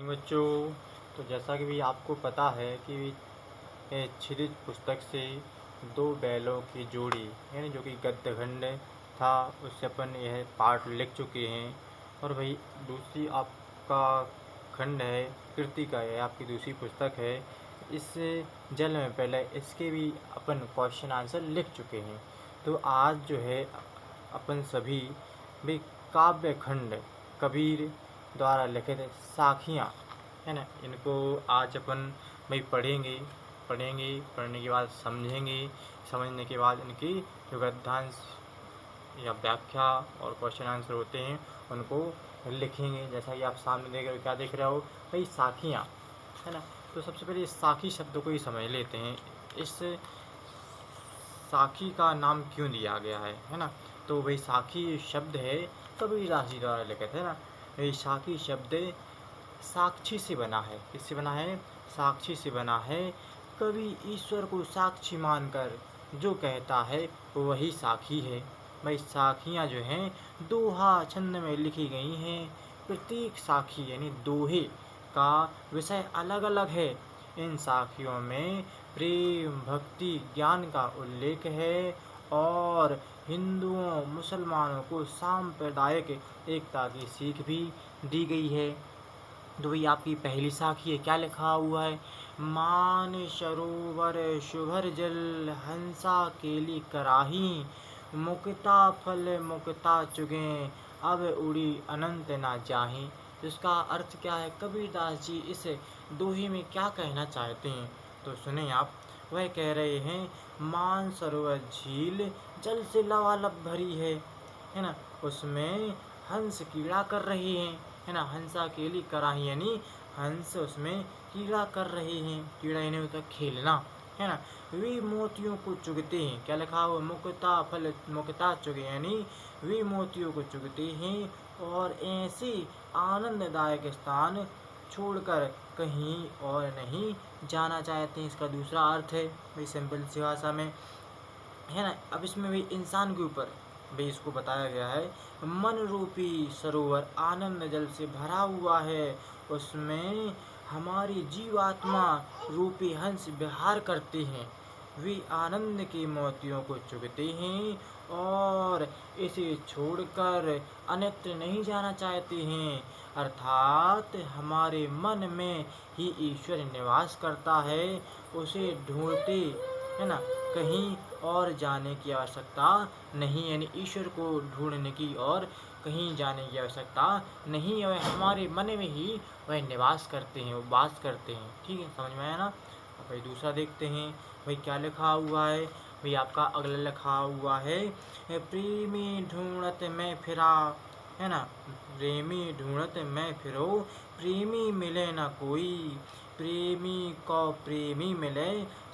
बच्चों, तो जैसा कि भी आपको पता है कि ये क्षितिज पुस्तक से दो बैलों की जोड़ी यानी जो कि गद्यखंड था उससे अपन यह पाठ लिख चुके हैं। और भाई दूसरी आपका खंड है कृति का, यह आपकी दूसरी पुस्तक है। इस जल में पहले इसके भी अपन क्वेश्चन आंसर लिख चुके हैं। तो आज जो है अपन सभी भी काव्य खंड कबीर द्वारा लिखित साखियाँ है ना, इनको आज अपन भाई पढ़ने के बाद समझेंगे। समझने के बाद इनकी जो गद्यांश या व्याख्या और क्वेश्चन आंसर होते हैं उनको लिखेंगे। जैसा कि आप सामने देख रहे हो, क्या देख रहे हो भाई, साखियाँ है ना। तो सबसे पहले इस साखी शब्द को ही समझ लेते हैं। इस साखी का नाम क्यों दिया गया है ना। तो भाई साखी शब्द है कबीरदास जी द्वारा लिखित है ना। ये साखी शब्द साक्षी से बना है। किससे बना है? साक्षी से बना है। कवि ईश्वर को साक्षी मानकर जो कहता है वही साखी है। भाई साखियाँ जो हैं दोहा छंद में लिखी गई हैं। प्रत्येक साखी यानी दोहे का विषय अलग अलग है। इन साखियों में प्रेम भक्ति ज्ञान का उल्लेख है और हिंदुओं मुसलमानों को सांप्रदायिक एकता की सीख भी दी गई है। तो भाई आपकी पहली साखी है, क्या लिखा हुआ है? मान सरोवर शुभर जल हंसा केली कराही मुक्ता फल मुक्ता चुगे अब उड़ी अनंत ना जाही। इसका अर्थ क्या है? कबीरदास जी इस दोहे में क्या कहना चाहते हैं तो सुने आप। वह कह रहे हैं मान सरोवर झील जल से लबालब भरी है ना। उसमें हंस कीड़ा कर रहे हैं है ना। हंसा केली कराही यानी हंस उसमें कीड़ा कर रहे हैं। कीड़ा यानी होता खेलना है ना। वे मोतियों को चुगते हैं। क्या लिखा हुआ? मुक्ता फल मुक्ता चुगे यानी वे मोतियों को चुगते हैं और ऐसे आनंददायक स्थान छोड़कर कहीं और नहीं जाना चाहते हैं। इसका दूसरा अर्थ है भाई सिंपल सी भाषा में है ना। अब इसमें भी इंसान के ऊपर भी इसको बताया गया है। मन रूपी सरोवर आनंद जल से भरा हुआ है। उसमें हमारी जीवात्मा रूपी हंस विहार करते हैं। वे आनंद के मोतियों को चुगते हैं और इसे छोड़कर अन्यत्र नहीं जाना चाहते हैं। अर्थात हमारे मन में ही ईश्वर निवास करता है। उसे ढूंढते है ना, कहीं और जाने की आवश्यकता नहीं। यानी ईश्वर को ढूंढने की और कहीं जाने की आवश्यकता नहीं है। वह हमारे मन में ही वह निवास करते हैं, वो वास करते हैं। ठीक है, समझ में आया ना। भाई दूसरा देखते हैं भाई क्या लिखा हुआ है। भाई आपका अगला लिखा हुआ है प्रेमी ढूंढत में फिरा है ना। प्रेमी ढूंढत में फिरो प्रेमी मिले ना कोई प्रेमी को प्रेमी मिले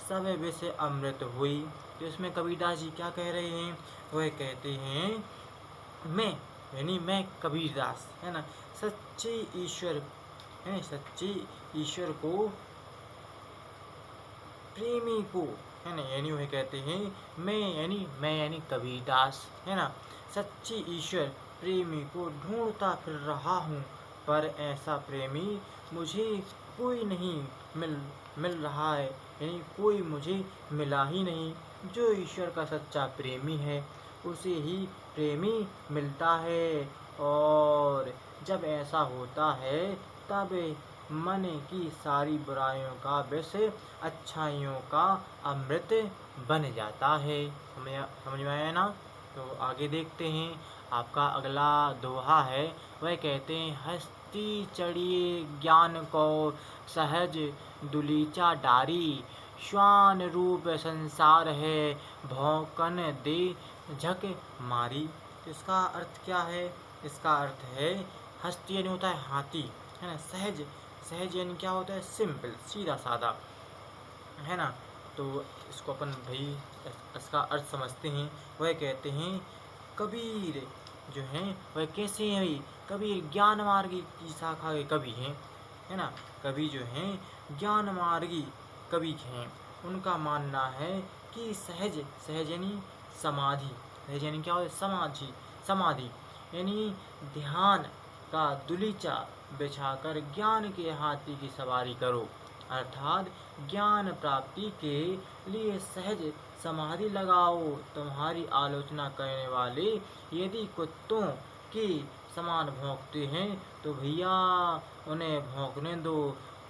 सब विषय अमृत हुई। तो इसमें कबीरदास जी क्या कह रहे हैं? वह कहते हैं मैं यानी मैं कबीरदास है ना सच्चे ईश्वर है, सच्चे ईश्वर को प्रेमी को है ना, यानी वह कहते हैं मैं यानी कबीरदास है ना सच्चे ईश्वर प्रेमी को ढूंढता फिर रहा हूँ। पर ऐसा प्रेमी मुझे कोई नहीं मिल रहा है। यानी कोई मुझे मिला ही नहीं। जो ईश्वर का सच्चा प्रेमी है उसे ही प्रेमी मिलता है। और जब ऐसा होता है तब मन की सारी बुराइयों का विष अच्छाइयों का अमृत बन जाता है। समझ में आया ना। तो आगे देखते हैं आपका अगला दोहा है। वह कहते हैं हस्ती चढ़िए ज्ञान को सहज दुलीचा डारी श्वान रूप संसार है भौंकन दे झक मारी। तो इसका अर्थ क्या है? इसका अर्थ है हस्ती यानी होता है हाथी है ना। सहज सहज यानी क्या होता है? सिंपल सीधा सादा है ना। तो इसको अपन भाई इसका अर्थ समझते हैं। वह कहते हैं कबीर जो हैं वह कैसे हैं भाई? कबीर ज्ञान मार्गी की शाखा के कवि हैं है ना। कवि जो हैं ज्ञान मार्गी कवि हैं। उनका मानना है कि सहज सहज यानी समाधि, सहज यानी क्या होता है? समाधि यानी ध्यान का दुलीचा बिछाकर ज्ञान के हाथी की सवारी करो। अर्थात ज्ञान प्राप्ति के लिए सहज समाधि लगाओ। तुम्हारी आलोचना करने वाले यदि कुत्तों के समान भौंकते हैं तो भैया उन्हें भौंकने दो,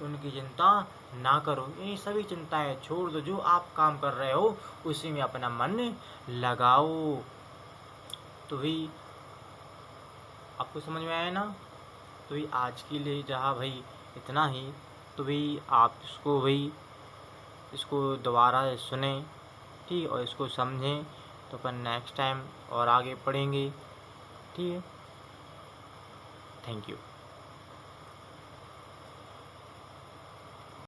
उनकी चिंता ना करो। ये सभी चिंताएं छोड़ दो, जो आप काम कर रहे हो उसी में अपना मन लगाओ। तो भाई आपको समझ में आया ना? तो भाई आज के लिए जहाँ भाई इतना ही। तो भाई आप इसको दोबारा सुने, ठीक, और इसको समझें, तो अपन नेक्स्ट टाइम और आगे पढ़ेंगे, ठीक है। Thank you.